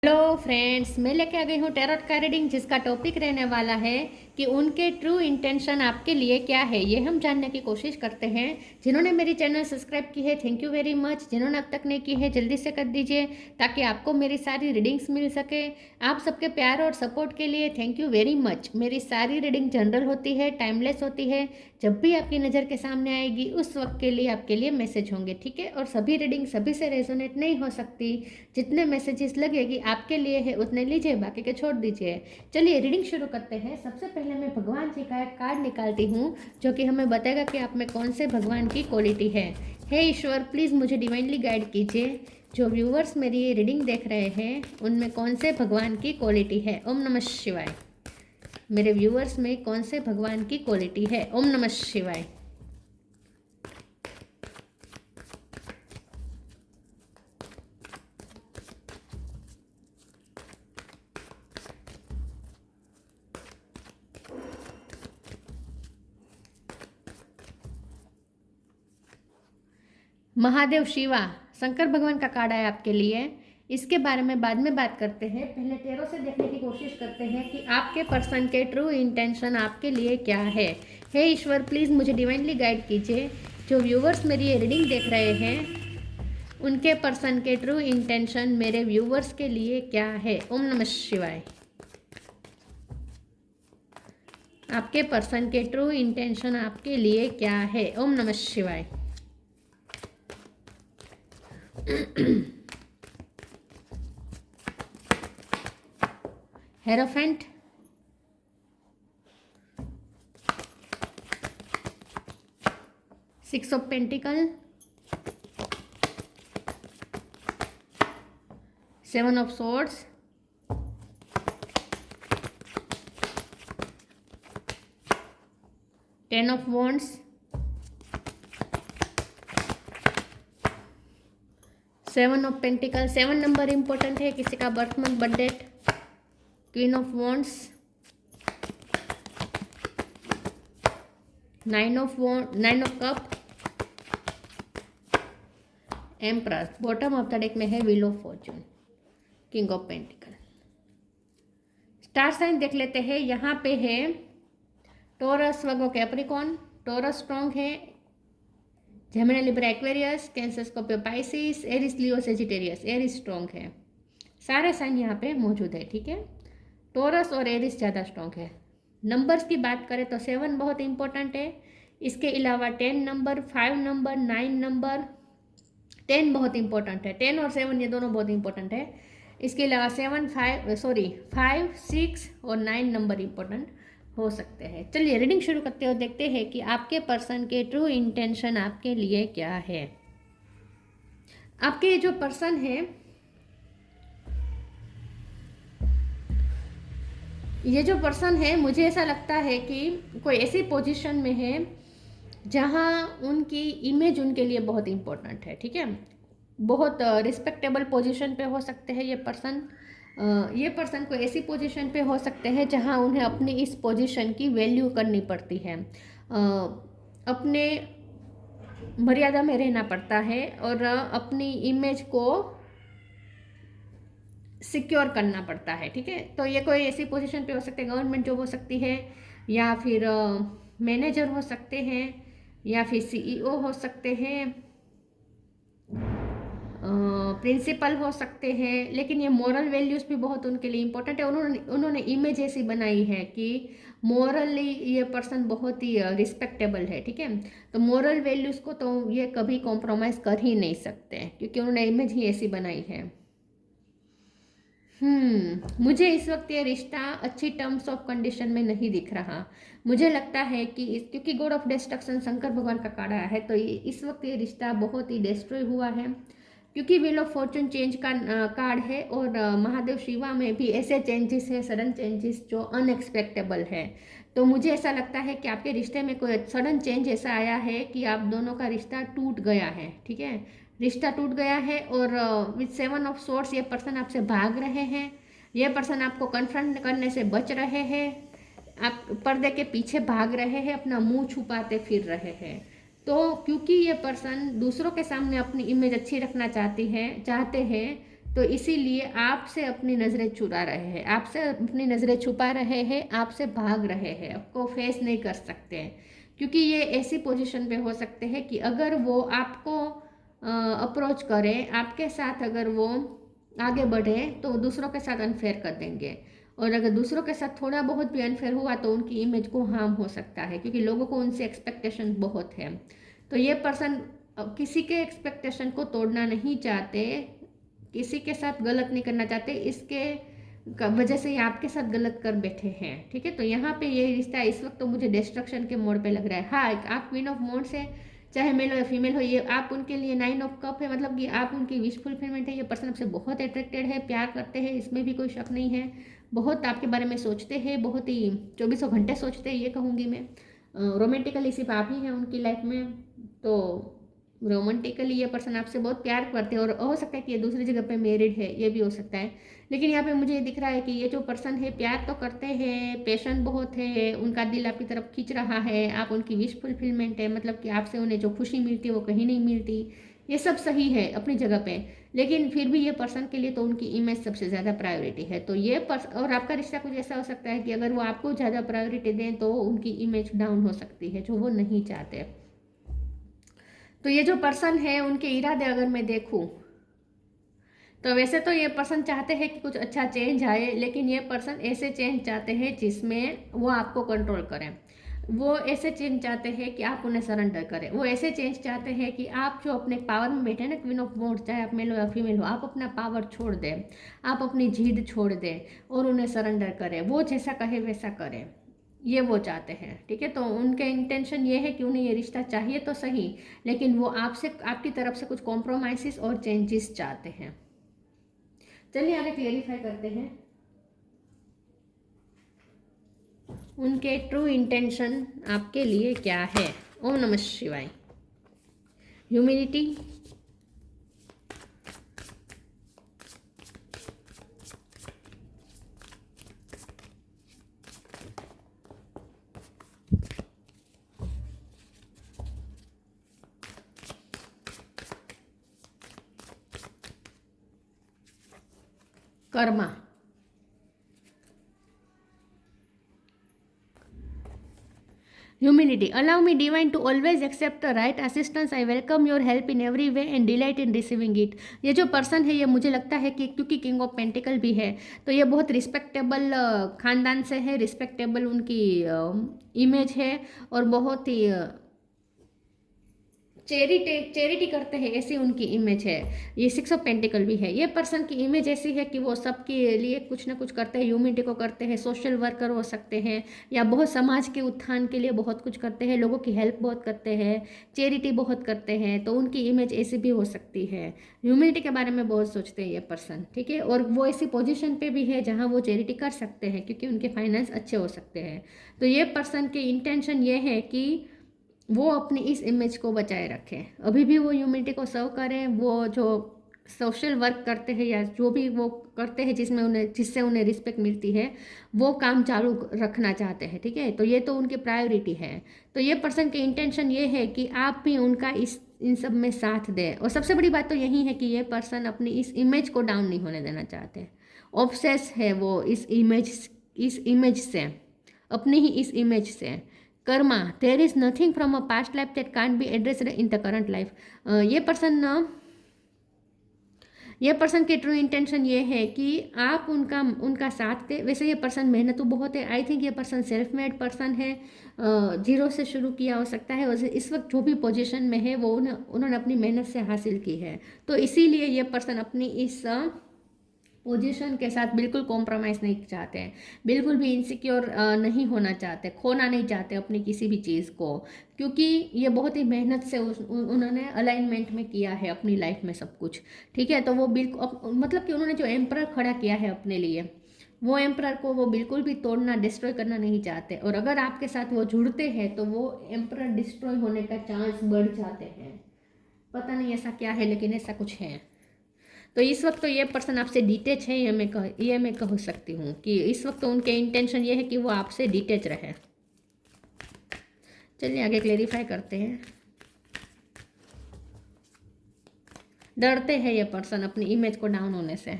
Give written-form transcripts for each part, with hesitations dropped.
Hello friends, मैं लेके आ गई हूँ टैरोट का रीडिंग, जिसका टॉपिक रहने वाला है कि उनके ट्रू इंटेंशन आपके लिए क्या है। ये हम जानने की कोशिश करते हैं। जिन्होंने मेरी चैनल सब्सक्राइब की है, थैंक यू वेरी मच। जिन्होंने अब तक नहीं की है, जल्दी से कर दीजिए ताकि आपको मेरी सारी रीडिंग्स मिल सके। आप सबके प्यार और सपोर्ट के लिए थैंक यू वेरी मच। मेरी सारी रीडिंग जनरल होती है, टाइमलेस होती है। जब भी आपकी नज़र के सामने आएगी उस वक्त के लिए आपके लिए मैसेज होंगे, ठीक है। और सभी रीडिंग सभी से रेजोनेट नहीं हो सकती। जितने मैसेजेस लगेगी आपके लिए है उतने लीजिए, बाकी के छोड़ दीजिए। चलिए रीडिंग शुरू करते हैं। सबसे पहले मैं भगवान जी का एक कार्ड निकालती हूँ जो कि हमें बताएगा कि आप में कौन से भगवान की क्वालिटी है। हे ईश्वर, प्लीज़ मुझे डिवाइनली गाइड कीजिए। जो व्यूवर्स मेरी ये रीडिंग देख रहे हैं उनमें कौन से भगवान की क्वालिटी है। ओम नमः शिवाय। मेरे व्यूवर्स में कौन से भगवान की क्वालिटी है। ओम नमः शिवाय। महादेव शिवा, शंकर भगवान का कार्ड है आपके लिए। इसके बारे में बाद में बात करते हैं। पहले टेरो से देखने की कोशिश करते हैं कि आपके पर्सन के ट्रू इंटेंशन आपके लिए क्या है। हे ईश्वर, प्लीज़ मुझे डिवाइनली गाइड कीजिए। जो व्यूवर्स मेरी ये रीडिंग देख रहे हैं उनके पर्सन के ट्रू इंटेंशन मेरे व्यूवर्स के लिए क्या है। ओम नमः शिवाय। आपके पर्सन के ट्रू इंटेंशन आपके लिए क्या है। ओम नमः शिवाय। Hierophant, six of pentacle, seven of swords, ten of wands, seven of pentacle. Seven number important है, किसी का birth month birth date. Queen of wands, nine of cup, empress. Bottom of the deck में है wheel of fortune, king of pentacle. Star sign देख लेते हैं। यहाँ पे है Taurus, Virgo, Capricorn. Taurus strong है, Gemini, Libra, Aquarius, Cancer, Scorpio, Pisces, Aries, Leo, Sagittarius. Eris strong है। सारे साइन यहाँ पे मौजूद है, ठीक है। टोरस और एरिस ज़्यादा स्ट्रॉन्ग है। नंबर्स की बात करें तो 7 बहुत इंपॉर्टेंट है। इसके अलावा 10 नंबर, 5 नंबर, 9 नंबर। 10 बहुत इंपॉर्टेंट है। 10 और 7 ये दोनों बहुत इंपॉर्टेंट है। इसके अलावा 5, 6 और 9 नंबर इंपॉर्टेंट हो सकते हैं। चलिए रीडिंग शुरू करते हो, देखते हैं कि आपके पर्सन के ट्रू इंटेंशन आपके लिए क्या है। आपके जो पर्सन है, ये जो पर्सन है, मुझे ऐसा लगता है कि कोई ऐसी पोजीशन में है जहाँ उनकी इमेज उनके लिए बहुत इम्पोर्टेंट है, ठीक है। बहुत रिस्पेक्टेबल पोजीशन पे हो सकते हैं ये पर्सन। ये पर्सन को ऐसी पोजीशन पे हो सकते हैं जहाँ उन्हें अपनी इस पोजीशन की वैल्यू करनी पड़ती है। अपने मर्यादा में रहना पड़ता है और अपनी इमेज को सिक्योर करना पड़ता है, ठीक है। तो ये कोई ऐसी पोजीशन पे हो सकते हैं, गवर्नमेंट जॉब हो सकती है, या फिर मैनेजर हो सकते हैं, या फिर सीईओ हो सकते हैं, प्रिंसिपल हो सकते हैं। लेकिन ये मॉरल वैल्यूज़ भी बहुत उनके लिए इम्पोर्टेंट है। उन्होंने इमेज ऐसी बनाई है कि मॉरली ये पर्सन बहुत ही रिस्पेक्टेबल है, ठीक है। तो मॉरल वैल्यूज़ को तो ये कभी कॉम्प्रोमाइज़ कर ही नहीं सकते, क्योंकि उन्होंने इमेज ही ऐसी बनाई है। मुझे इस वक्त ये रिश्ता अच्छी टर्म्स ऑफ कंडीशन में नहीं दिख रहा। मुझे लगता है कि क्योंकि गॉड ऑफ डिस्ट्रक्शन शंकर भगवान का कार्ड आया है, तो इस वक्त ये रिश्ता बहुत ही डिस्ट्रॉय हुआ है। क्योंकि व्हील ऑफ फॉर्चून चेंज का कार्ड है, और महादेव शिवा में भी ऐसे चेंजेस है, सडन चेंजेस जो अनएक्सपेक्टेबल है। तो मुझे ऐसा लगता है कि आपके रिश्ते में कोई सडन चेंज ऐसा आया है कि आप दोनों का रिश्ता टूट गया है, ठीक है। रिश्ता टूट गया है, और विद 7 ऑफ सोर्ड्स ये पर्सन आपसे भाग रहे हैं। ये पर्सन आपको कन्फ्रंट करने से बच रहे हैं। आप पर्दे के पीछे भाग रहे हैं, अपना मुंह छुपाते फिर रहे हैं। तो क्योंकि ये पर्सन दूसरों के सामने अपनी इमेज अच्छी रखना चाहते हैं, तो इसीलिए आपसे अपनी नज़रें चुरा रहे हैं, आपसे अपनी नज़रें छुपा रहे हैं, आपसे भाग रहे हैं, आपको फेस नहीं कर सकते हैं। क्योंकि ये ऐसी पोजीशन पे हो सकते हैं कि अगर वो आपको अप्रोच करें, आपके साथ अगर वो आगे बढ़े तो दूसरों के साथ अनफेयर कर देंगे, और अगर दूसरों के साथ थोड़ा बहुत भी अनफेयर हुआ तो उनकी इमेज को हार्म हो सकता है, क्योंकि लोगों को उनसे एक्सपेक्टेशन बहुत है। तो ये पर्सन किसी के एक्सपेक्टेशन को तोड़ना नहीं चाहते, किसी के साथ गलत नहीं करना चाहते, इसके वजह से ये आपके साथ गलत कर बैठे हैं। ठीक है, तो यहाँ पे ये रिश्ता इस वक्त तो मुझे डिस्ट्रक्शन के मोड पे लग रहा है। हाँ, आप क्वीन ऑफ मोड से चाहे मेल हो या फीमेल हो, ये आप उनके लिए 9 ऑफ कप है, मतलब कि आप उनकी विश फुलफिलमेंट है। ये पर्सन आपसे बहुत अट्रैक्टेड है, प्यार करते हैं, इसमें भी कोई शक नहीं है। बहुत आपके बारे में सोचते हैं, बहुत ही 24 घंटे सोचते हैं, ये कहूँगी मैं। रोमांटिकली सिर्फ आप ही हैं उनकी लाइफ में। तो रोमांटिकली ये पर्सन आपसे बहुत प्यार करते हैं, और हो सकता है कि ये दूसरी जगह पे मैरिड है, ये भी हो सकता है। लेकिन यहाँ पे मुझे दिख रहा है कि ये जो पर्सन है प्यार तो करते हैं, पैशन बहुत है, उनका दिल आपकी तरफ खींच रहा है, आप उनकी विश फुलफिलमेंट है, मतलब कि आपसे उन्हें जो खुशी मिलती है वो कहीं नहीं मिलती। ये सब सही है अपनी जगह पे, लेकिन फिर भी ये पर्सन के लिए तो उनकी इमेज सबसे ज़्यादा प्रायोरिटी है। तो ये और आपका रिश्ता कुछ ऐसा हो सकता है कि अगर वो आपको ज़्यादा प्रायोरिटी दें तो उनकी इमेज डाउन हो सकती है, जो वो नहीं चाहते। तो ये जो पर्सन है उनके इरादे अगर मैं देखूं तो वैसे तो ये पर्सन चाहते हैं कि कुछ अच्छा चेंज आए, लेकिन ये पर्सन ऐसे चेंज चाहते हैं जिसमें वो आपको कंट्रोल करें। वो ऐसे चेंज चाहते हैं कि आप उन्हें सरेंडर करें। वो ऐसे चेंज चाहते हैं कि आप जो अपने पावर में बैठे हैं ना, क्वीन ऑफ वॉन्ड्स, चाहे आप मेल हो या फीमेल हो, आप अपना पावर छोड़ दें, आप अपनी जिद छोड़ दें और उन्हें सरेंडर करें। वो जैसा कहे वैसा करें, ये वो चाहते हैं। ठीक है, तो उनके इंटेंशन ये है कि उन्हें ये रिश्ता चाहिए तो सही, लेकिन वो आपसे, आपकी तरफ से कुछ कॉम्प्रोमाइज़ और चेंजेस चाहते हैं। चलिए आगे क्लेरिफाई करते हैं उनके ट्रू इंटेंशन आपके लिए क्या है। ओम नमः शिवाय। Humility, Karma, Humility. Allow me, divine, to always accept the right assistance. I welcome your help in every way and delight in receiving it. ये जो पर्सन है, ये मुझे लगता है कि क्योंकि किंग ऑफ पेंटिकल भी है तो ये बहुत रिस्पेक्टेबल खानदान से है, रिस्पेक्टेबल उनकी इमेज है, और बहुत ही चैरिटी करते हैं, ऐसी उनकी इमेज है। ये 6 ऑफ पेंटिकल भी है। ये पर्सन की इमेज ऐसी है कि वो सबके लिए कुछ ना कुछ करते हैं, ह्यूमैनिटी को करते हैं, सोशल वर्कर हो सकते हैं, या बहुत समाज के उत्थान के लिए बहुत कुछ करते हैं, लोगों की हेल्प बहुत करते हैं, चैरिटी बहुत करते हैं। तो उनकी इमेज ऐसी भी हो सकती है, ह्यूमैनिटी के बारे में बहुत सोचते हैं ये पर्सन। ठीक है, और वो ऐसी पोजिशन पर भी है जहाँ वो चैरिटी कर सकते हैं, क्योंकि उनके फाइनेंस अच्छे हो सकते हैं। तो ये पर्सन के इंटेंशन ये है कि वो अपनी इस इमेज को बचाए रखें, अभी भी वो ह्यूमैनिटी को सर्व करें, वो जो सोशल वर्क करते हैं या जो भी वो करते हैं जिससे उन्हें रिस्पेक्ट मिलती है, वो काम चालू रखना चाहते हैं। ठीक है, तो ये तो उनकी प्रायोरिटी है। तो ये पर्सन के इंटेंशन ये है कि आप भी उनका इन सब में साथ दें, और सबसे बड़ी बात तो यही है कि ये पर्सन अपनी इस इमेज को डाउन नहीं होने देना चाहते। ऑब्सेस है वो इस इमेज से, अपनी ही इस इमेज से। Karma, there is nothing from a past life that can't be addressed in the current life. ये पर्सन की ट्रू इंटेंशन ये है कि आप उनका साथ दें। वैसे ये पर्सन मेहनतू बहुत है, आई थिंक ये पर्सन सेल्फ मेड पर्सन है, जीरो से शुरू किया हो सकता है, और इस वक्त जो भी पोजीशन में है वो उन्होंने अपनी मेहनत से हासिल की है। तो इसीलिए ये पर्सन अपनी इस पोजीशन के साथ बिल्कुल कॉम्प्रोमाइज़ नहीं चाहते हैं, बिल्कुल भी इनसिक्योर नहीं होना चाहते, खोना नहीं चाहते अपनी किसी भी चीज़ को, क्योंकि ये बहुत ही मेहनत से उन्होंने अलाइनमेंट में किया है अपनी लाइफ में सब कुछ। ठीक है, तो वो बिल्कुल मतलब कि उन्होंने जो एम्परर खड़ा किया है अपने लिए, वो एम्परर को वो बिल्कुल भी तोड़ना, डिस्ट्रॉय करना नहीं चाहते। और अगर आपके साथ वो जुड़ते हैं तो वो एम्परर डिस्ट्रॉय होने का चांस बढ़ जाते हैं। पता नहीं ऐसा क्या है, लेकिन ऐसा कुछ है। तो इस वक्त तो ये पर्सन आपसे डिटेच है, ये मैं कह सकती हूँ कि इस वक्त तो उनके इंटेंशन ये है कि वो आपसे डिटेच रहे। चलिए आगे क्लेरिफाई करते हैं डरते हैं ये पर्सन अपनी इमेज को डाउन होने से।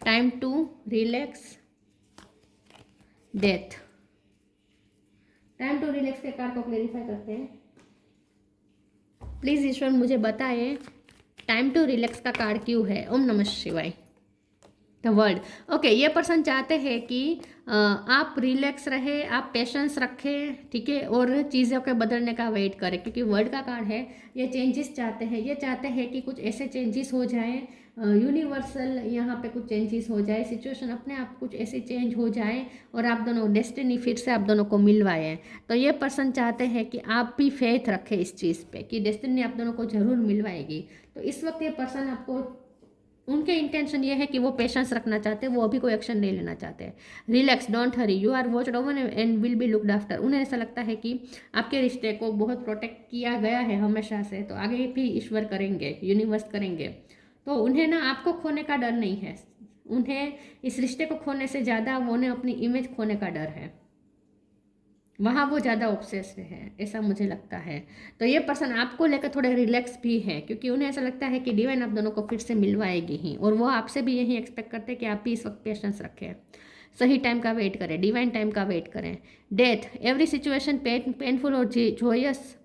Time to relax, death. Time to relax के कार्ड को क्लेरिफाई करते हैं। प्लीज ईश्वर मुझे बताएं टाइम टू रिलैक्स का कार्ड क्यों है। ओम नमः शिवाय। The world. ओके, ये पर्सन चाहते हैं कि आप रिलैक्स रहे, आप पेशेंस रखें, ठीक है, और चीज़ों के बदलने का वेट करें, क्योंकि वर्ल्ड का कार्ड है। ये चेंजेस चाहते हैं, ये चाहते हैं कि कुछ ऐसे चेंजेस हो जाए, यूनिवर्सल यहाँ पे कुछ चेंजेस हो जाए, सिचुएशन अपने आप कुछ ऐसे चेंज हो जाए और आप दोनों डेस्टिनी फिर से आप दोनों को मिलवाए। तो ये पर्सन चाहते हैं कि आप भी फेथ रखें इस चीज़ पे कि डेस्टिनी आप दोनों को ज़रूर मिलवाएगी। तो इस वक्त ये पर्सन आपको, उनके इंटेंशन ये है कि वो पेशेंस रखना चाहते हैं, वो अभी कोई एक्शन नहीं लेना चाहते। Relax, don't worry, you are watched over and will be looked after. उन्हें ऐसा लगता है कि आपके रिश्ते को बहुत प्रोटेक्ट किया गया है हमेशा से, तो आगे भी ईश्वर करेंगे, यूनिवर्स करेंगे। तो उन्हें ना आपको खोने का डर नहीं है, उन्हें इस रिश्ते को खोने से ज़्यादा उन्हें अपनी इमेज खोने का डर है, वहाँ वो ज़्यादा ऑब्सेस्ड है, ऐसा मुझे लगता है। तो ये पर्सन आपको लेकर थोड़े रिलैक्स भी है, क्योंकि उन्हें ऐसा लगता है कि डिवाइन आप दोनों को फिर से मिलवाएगी ही, और वो आपसे भी यही एक्सपेक्ट करते हैं कि आप भी इस वक्त पेशेंस रखें, सही टाइम का वेट करें, डिवाइन टाइम का वेट करें। डेथ, एवरी सिचुएशन पेनफुल और Joyce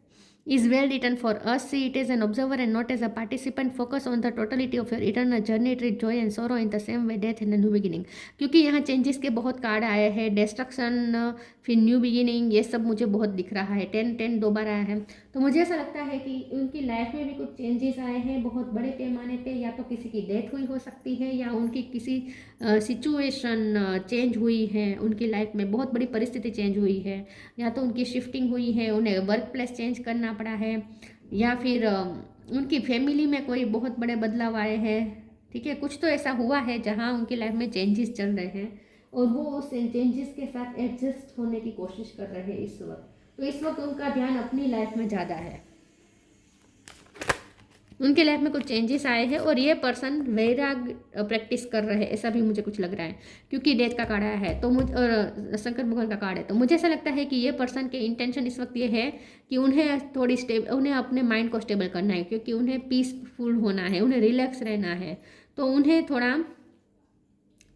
is well written for us. See it as an observer and not as a participant. Focus on the totality of your eternal journey. Treat joy and sorrow in the same way, death and a new beginning. क्योंकि यहाँ changes के बहुत card आए हैं, destruction, फिर new beginning, ये सब मुझे बहुत दिख रहा है। 10 दो बार आया है, तो मुझे ऐसा लगता है कि उनकी लाइफ में भी कुछ चेंजेस आए हैं बहुत बड़े पैमाने पे। या तो किसी की डेथ हुई हो सकती है, या उनकी किसी सिचुएशन चेंज हुई है, उनकी लाइफ में बहुत बड़ी परिस्थिति चेंज हुई है, या तो उनकी शिफ्टिंग हुई है, उन्हें वर्क प्लेस चेंज करना पड़ा है, या फिर उनकी फैमिली में कोई बहुत बड़े बदलाव आए हैं, ठीक है। कुछ तो ऐसा हुआ है जहाँ उनकी लाइफ में चेंजेस चल रहे हैं और वो उस चेंजेस के साथ एडजस्ट होने की कोशिश कर रहे हैं इस वक्त। तो इस वक्त उनका ध्यान अपनी लाइफ में ज़्यादा है, उनके लाइफ में कुछ चेंजेस आए हैं और ये पर्सन वैराग प्रैक्टिस कर रहे हैं, ऐसा भी मुझे कुछ लग रहा है, क्योंकि डेथ का कार्ड आया है तो और शंकर भगवान का कार्ड है। तो मुझे ऐसा लगता है कि ये पर्सन के इंटेंशन इस वक्त ये है कि उन्हें थोड़ी उन्हें अपने माइंड को स्टेबल करना है, क्योंकि उन्हें पीसफुल होना है, उन्हें रिलैक्स रहना है। तो उन्हें थोड़ा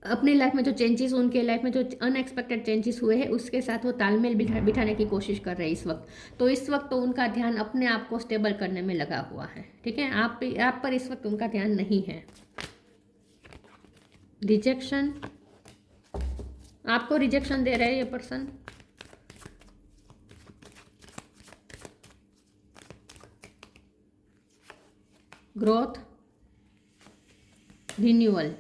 अपनी लाइफ में जो चेंजेस, उनके लाइफ में जो अनएक्सपेक्टेड चेंजेस हुए हैं उसके साथ वो तालमेल बिठाने की कोशिश कर रहे हैं इस वक्त। तो इस वक्त तो उनका ध्यान अपने आप को स्टेबल करने में लगा हुआ है, ठीक है। आप पर इस वक्त उनका ध्यान नहीं है। रिजेक्शन, आपको रिजेक्शन दे रहे हैं ये पर्सन। ग्रोथ, रिन्यूअल,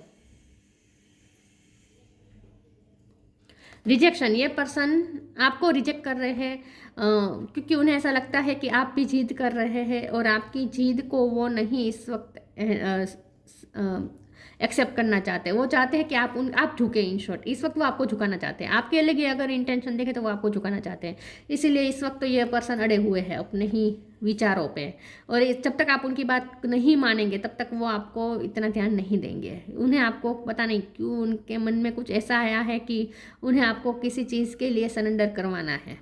रिजेक्शन, ये पर्सन आपको रिजेक्ट कर रहे हैं क्योंकि उन्हें ऐसा लगता है कि आप भी जिद कर रहे हैं और आपकी जिद को वो नहीं इस वक्त एक्सेप्ट करना चाहते हैं। वो चाहते हैं कि आप झुके, इन शॉर्ट इस वक्त वो आपको झुकाना चाहते हैं। आपके अलग ही अगर इंटेंशन देखें तो वो आपको झुकाना चाहते हैं, इसीलिए इस वक्त तो ये पर्सन अड़े हुए हैं अपने ही विचारों पे, और जब तक आप उनकी बात नहीं मानेंगे तब तक वो आपको इतना ध्यान नहीं देंगे। उन्हें आपको पता नहीं क्यों उनके मन में कुछ ऐसा आया है कि उन्हें आपको किसी चीज़ के लिए सरेंडर करवाना है,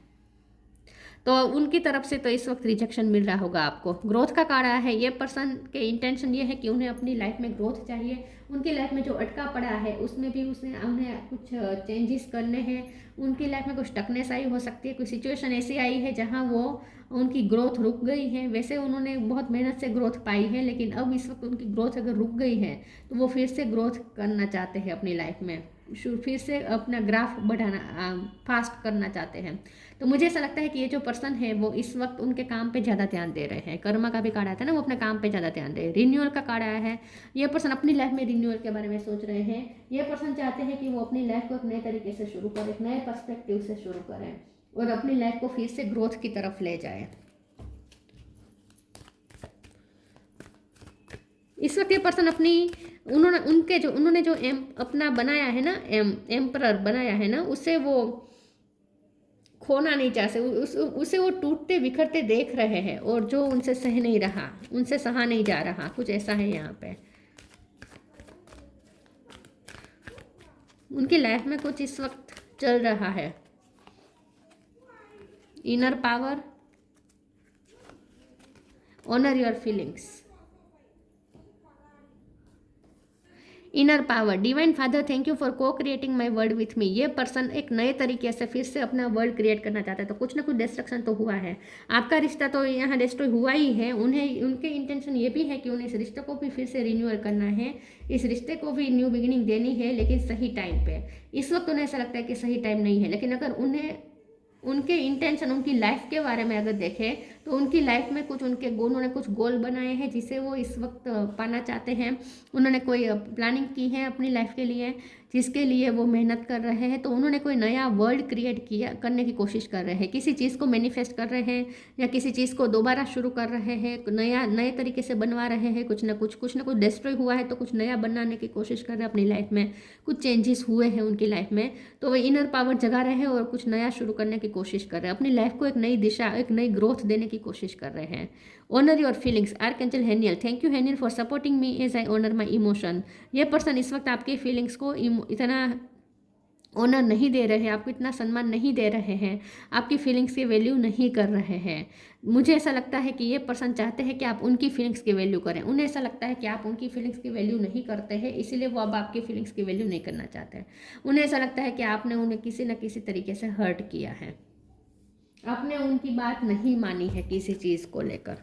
तो उनकी तरफ से तो इस वक्त रिजेक्शन मिल रहा होगा आपको। ग्रोथ का कार्ड आया है, ये पर्सन के इंटेंशन ये है कि उन्हें अपनी लाइफ में ग्रोथ चाहिए, उनकी लाइफ में जो अटका पड़ा है उसमें भी उन्हें कुछ चेंजेस करने हैं, उनकी लाइफ में कुछ टकनेस आई हो सकती है, कोई सिचुएशन ऐसी आई है जहां वो उनकी ग्रोथ रुक गई है। वैसे उन्होंने बहुत मेहनत से ग्रोथ पाई है, लेकिन अब इस वक्त उनकी ग्रोथ अगर रुक गई है तो वो फिर से ग्रोथ करना चाहते हैं अपनी लाइफ में, फिर से अपना ग्राफ बढ़ाना, फास्ट करना चाहते हैं। तो मुझे ऐसा लगता है कि ये जो पर्सन है वो इस वक्त उनके काम पे ज़्यादा ध्यान दे रहे हैं। कर्मा का भी कार्ड आता है ना, वो अपने काम पे ज़्यादा ध्यान दे रहे हैं। रिन्यूअल का कार्ड आया है, ये पर्सन अपनी लाइफ में रिन्यूअल के बारे में सोच रहे हैं। ये पर्सन चाहते हैं कि वो अपनी लाइफ को एक नए तरीके से शुरू करें, एक नए पर्सपेक्टिव से शुरू करें और अपनी लाइफ को फिर से ग्रोथ की तरफ ले जाए। इस वक्त ये पर्सन उन्होंने जो अपना बनाया है ना, एम्परर बनाया है ना, उसे वो खोना नहीं चाहते, उसे वो टूटते बिखरते देख रहे हैं, और जो उनसे सह नहीं रहा, उनसे सहा नहीं जा रहा, कुछ ऐसा है यहाँ पे। उनकी लाइफ में कुछ इस वक्त चल रहा है। Inner power, honour your feelings, inner power, divine father thank you for को creating my world with me. ये पर्सन एक नए तरीके से फिर से अपना वर्ल्ड क्रिएट करना चाहता है, तो कुछ ना कुछ डिस्ट्रक्शन तो हुआ है। आपका रिश्ता तो यहाँ डिस्ट्रॉय हुआ ही है। उन्हें उनके इंटेंशन ये भी है कि उन्हें इस रिश्ते को भी फिर से रिन्यूअल करना है, इस रिश्ते को भी न्यू बिगिनिंग देनी है, लेकिन सही टाइम पे। इस वक्त उन्हें ऐसा लगता है कि सही टाइम नहीं है, लेकिन अगर उन्हें उनके इंटेंशन, उनकी लाइफ के बारे में अगर देखें तो उनकी लाइफ में कुछ उन्होंने कुछ गोल बनाए हैं जिसे वो इस वक्त पाना चाहते हैं। उन्होंने कोई प्लानिंग की है अपनी लाइफ के लिए जिसके लिए वो मेहनत कर रहे हैं। तो उन्होंने कोई नया वर्ल्ड क्रिएट करने की कोशिश कर रहे हैं, किसी चीज़ को मैनिफेस्ट कर रहे हैं या किसी चीज़ को दोबारा शुरू कर रहे हैं, नए तरीके से बनवा रहे हैं। कुछ ना कुछ डिस्ट्रॉय हुआ है तो कुछ नया बनाने की कोशिश कर रहे हैं अपनी लाइफ में। कुछ चेंजेस हुए हैं उनकी लाइफ में, तो वो इनर पावर जगा रहे हैं और कुछ नया शुरू करने की कोशिश कर रहे हैं। अपनी लाइफ को एक नई दिशा, एक नई ग्रोथ देने की कोशिश कर रहे हैं। Honour your feelings, archangel Haniel thank you Haniel for supporting me as I honour my emotion. ये पर्सन इस वक्त आपकी फीलिंग्स को इतना ऑनर नहीं दे रहे हैं, आपको इतना सम्मान नहीं दे रहे हैं, आपकी फीलिंग्स की वैल्यू नहीं कर रहे हैं। मुझे ऐसा लगता है कि ये पर्सन चाहते हैं कि आप उनकी फीलिंग्स की वैल्यू करें। उन्हें ऐसा लगता है कि आप उनकी फीलिंग्स की वैल्यू नहीं करते हैं, इसीलिए वो अब आपकी फीलिंग्स की वैल्यू नहीं करना चाहते हैं। उन्हें ऐसा लगता है कि आपने उन्हें किसी न किसी तरीके से हर्ट किया है, आपने उनकी बात नहीं मानी है किसी चीज़ को लेकर,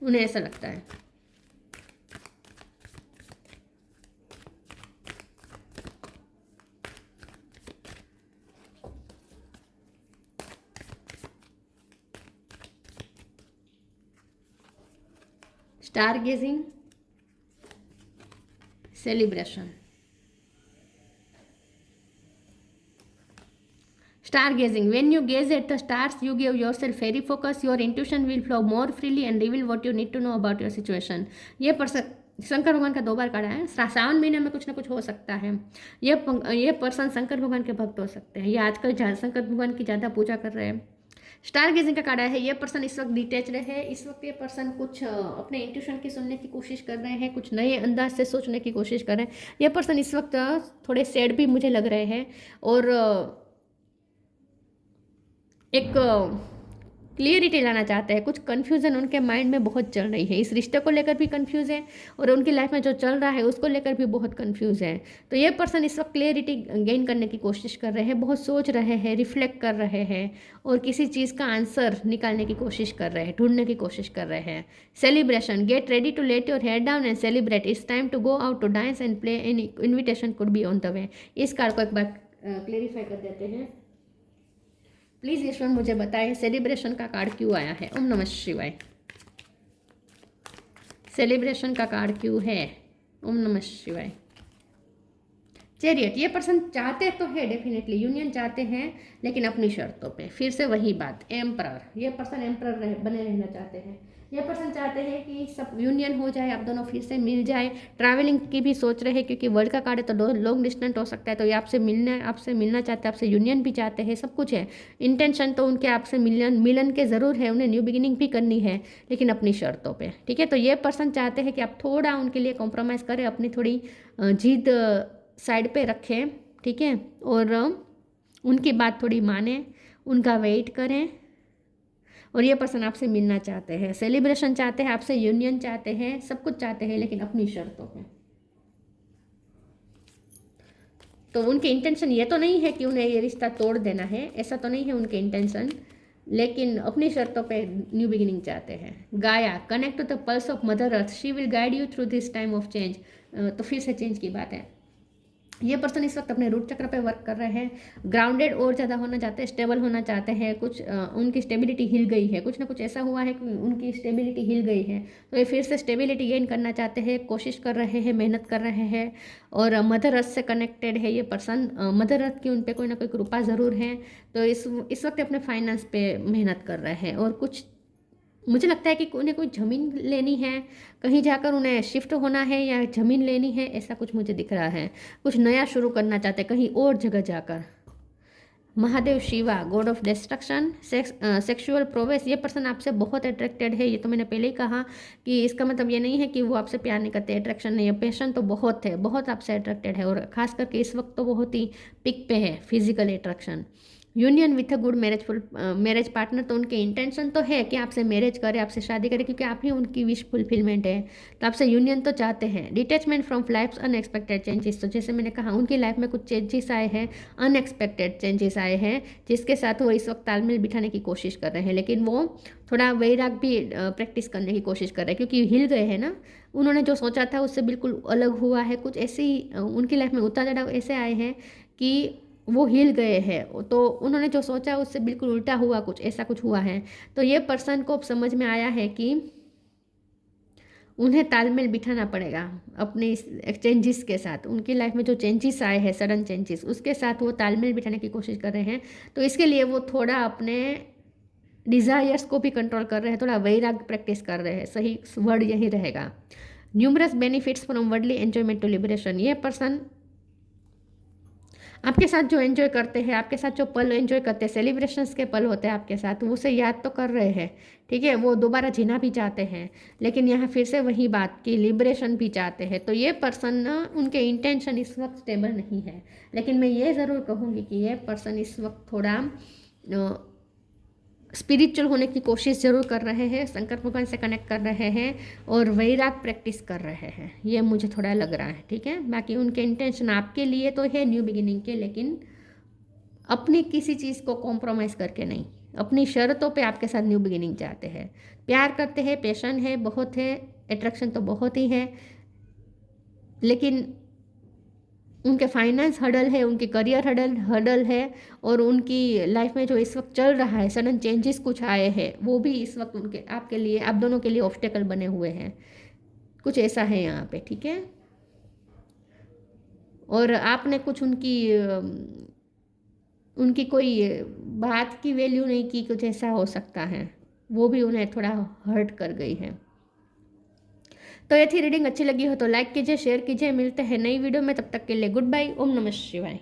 उन्हें ऐसा लगता है। Stargazing, celebration. Stargazing, when you gaze at the stars, you give yourself very focus, your intuition will flow more freely and reveal what you need to know about your situation. ये person Shankar भगवान का 2 बार काढ़ा है। सावन महीने में कुछ ना कुछ हो सकता है। ये पर्सन शंकर भगवान के भक्त हो सकते हैं, ये आजकल शंकर भगवान की ज़्यादा पूजा कर रहे हैं। स्टार गेजिंग का कार्ड है। ये पर्सन इस वक्त डिटैच है, इस वक्त ये पर्सन कुछ अपने इंट्यूशन की सुनने की कोशिश कर रहे हैं, कुछ नए अंदाज से सोचने की कोशिश कर रहे हैं। ये पर्सन इस वक्त थोड़े सैड भी मुझे लग रहे हैं और एक क्लियरिटी लाना चाहते हैं। कुछ कन्फ्यूज़न उनके माइंड में बहुत चल रही है, इस रिश्ते को लेकर भी कन्फ्यूज़ है और उनकी लाइफ में जो चल रहा है उसको लेकर भी बहुत कन्फ्यूज़ है। तो ये पर्सन इस वक्त क्लियरिटी गेन करने की कोशिश कर रहे हैं, बहुत सोच रहे हैं, रिफ्लेक्ट कर रहे हैं और किसी चीज़ का आंसर निकालने की कोशिश कर रहे हैं, ढूंढने की कोशिश कर रहे हैं। Celebration, get ready to let your head down and celebrate, it's time to go out to dance and play, an invitation could be on the way. इस कार्ड को एक बार क्लेरिफाई कर देते हैं। प्लीज़ ईश्वर मुझे बताएं सेलिब्रेशन का कार्ड क्यों आया है। ओम नमः शिवाय। सेलिब्रेशन का कार्ड क्यों है? ओम नमः शिवाय। चैरियट, ये पर्सन चाहते तो है डेफिनेटली, यूनियन चाहते हैं लेकिन अपनी शर्तों पे। फिर से वही बात, एम्परर, ये पर्सन एम्परर बने रहना चाहते हैं। ये पर्सन चाहते हैं कि सब यूनियन हो जाए, आप दोनों फिर से मिल जाए। ट्रैवलिंग की भी सोच रहे हैं क्योंकि वर्ल्ड का कार्ड है तो लॉन्ग डिस्टेंस हो सकता है, तो ये आपसे मिलना चाहते हैं, आपसे यूनियन भी चाहते हैं, सब कुछ है। इंटेंशन तो उनके आपसे मिलन के ज़रूर है, उन्हें न्यू बिगिनिंग भी करनी है लेकिन अपनी शर्तों पे, ठीक है। तो ये पर्सन चाहते हैं कि आप थोड़ा उनके लिए कॉम्प्रोमाइज़ करें, अपनी थोड़ी जिद साइड पे रखें, ठीक है, और उनकी बात थोड़ी माने, उनका वेट करें। और ये पर्सन आपसे मिलना चाहते हैं, सेलिब्रेशन चाहते हैं, आपसे यूनियन चाहते हैं, सब कुछ चाहते हैं लेकिन अपनी शर्तों पे। तो उनके इंटेंशन ये तो नहीं है कि उन्हें ये रिश्ता तोड़ देना है, ऐसा तो नहीं है उनके इंटेंशन, लेकिन अपनी शर्तों पे न्यू बिगिनिंग चाहते हैं। Gaia, connect to the pulse of mother earth, she will guide you through this time of change. तो फिर से चेंज की बात है। ये पर्सन इस वक्त अपने रूट चक्र पे वर्क कर रहे हैं, ग्राउंडेड और ज़्यादा होना चाहते हैं, स्टेबल होना चाहते हैं। कुछ उनकी स्टेबिलिटी हिल गई है, कुछ ना कुछ ऐसा हुआ है कि उनकी स्टेबिलिटी हिल गई है, तो ये फिर से स्टेबिलिटी गेन करना चाहते हैं, कोशिश कर रहे हैं, मेहनत कर रहे हैं। और मदर अर्थ से कनेक्टेड है ये पर्सन, मदर अर्थ की उन पर कोई ना कोई कृपा ज़रूर है। तो इस वक्त अपने फाइनेंस पे मेहनत कर रहे हैं और कुछ मुझे लगता है कि उन्हें कोई ज़मीन लेनी है, कहीं जाकर उन्हें शिफ्ट होना है या ज़मीन लेनी है, ऐसा कुछ मुझे दिख रहा है। कुछ नया शुरू करना चाहते हैं कहीं और जगह जाकर। Mahadev Shiva, God of destruction, sexual prowess, ये पर्सन आपसे बहुत अट्रैक्टेड है। ये तो मैंने पहले ही कहा कि इसका मतलब ये नहीं है कि वो आपसे प्यार नहीं करते, अट्रैक्शन नहीं है, पैशन तो बहुत है, बहुत आपसे अट्रैक्टेड है और ख़ास करके इस वक्त तो बहुत ही पिक पे है physical attraction. Union with a good marriage partner. तो उनके इंटेंशन तो है कि आपसे मैरिज करे, आपसे शादी करे, क्योंकि आप ही उनकी विश फुलफिलमेंट है, तो आपसे यूनियन तो चाहते हैं। Detachment from life's unexpected changes, तो जैसे मैंने कहा उनकी लाइफ में कुछ चेंजेस आए हैं, अनएक्सपेक्टेड चेंजेस आए हैं, जिसके साथ वो इस वक्त तालमेल बिठाने की कोशिश कर रहे हैं, लेकिन वो थोड़ा वैराग भी प्रैक्टिस करने की कोशिश कर रहे हैं, क्योंकि हिल गए हैं ना। उन्होंने जो सोचा था उससे बिल्कुल अलग हुआ है, कुछ ऐसे ही उनकी लाइफ में उतार चढ़ाव ऐसे आए हैं कि वो हिल गए हैं। तो उन्होंने जो सोचा उससे बिल्कुल उल्टा हुआ, कुछ ऐसा कुछ हुआ है। तो ये पर्सन को अब समझ में आया है कि उन्हें तालमेल बिठाना पड़ेगा अपने इस चेंजेस के साथ। उनकी लाइफ में जो चेंजेस आए हैं, सडन चेंजेस, उसके साथ वो तालमेल बिठाने की कोशिश कर रहे हैं। तो इसके लिए वो थोड़ा अपने डिज़ायर्स को भी कंट्रोल कर रहे हैं, थोड़ा वैराग प्रैक्टिस कर रहे हैं, सही वर्ड यही रहेगा। Numerous benefits from worldly enjoyment to liberation, ये पर्सन आपके साथ जो एंजॉय करते हैं, आपके साथ जो पल एंजॉय करते हैं, सेलिब्रेशंस के पल होते हैं आपके साथ, उसे याद तो कर रहे हैं, ठीक है, वो दोबारा जीना भी चाहते हैं, लेकिन यहाँ फिर से वही बात की लिबरेशन भी चाहते हैं। तो ये पर्सन ना, उनके इंटेंशन इस वक्त स्टेबल नहीं है, लेकिन मैं ये ज़रूर कहूँगी कि ये पर्सन इस वक्त थोड़ा स्पिरिचुअल होने की कोशिश ज़रूर कर रहे हैं, शंकर भगवान से कनेक्ट कर रहे हैं और वैराग प्रैक्टिस कर रहे हैं, ये मुझे थोड़ा लग रहा है, ठीक है। बाकी उनके इंटेंशन आपके लिए तो है न्यू बिगिनिंग के, लेकिन अपनी किसी चीज़ को कॉम्प्रोमाइज़ करके नहीं, अपनी शर्तों पे आपके साथ न्यू बिगिनिंग चाहते हैं। प्यार करते हैं, पैशन है बहुत है, अट्रैक्शन तो बहुत ही है, लेकिन उनके फाइनेंस हडल है, उनके करियर हडल है, और उनकी लाइफ में जो इस वक्त चल रहा है, सडन चेंजेस कुछ आए हैं, वो भी इस वक्त उनके आपके लिए, आप दोनों के लिए ऑब्स्टेकल बने हुए हैं, कुछ ऐसा है यहाँ पे, ठीक है। और आपने कुछ उनकी कोई बात की वैल्यू नहीं की, कुछ ऐसा हो सकता है, वो भी उन्हें थोड़ा हर्ट कर गई है। तो ये थी रीडिंग, अच्छी लगी हो तो लाइक कीजिए, शेयर कीजिए, मिलते हैं नई वीडियो में, तब तक के लिए गुड बाय, ओम नमः शिवाय।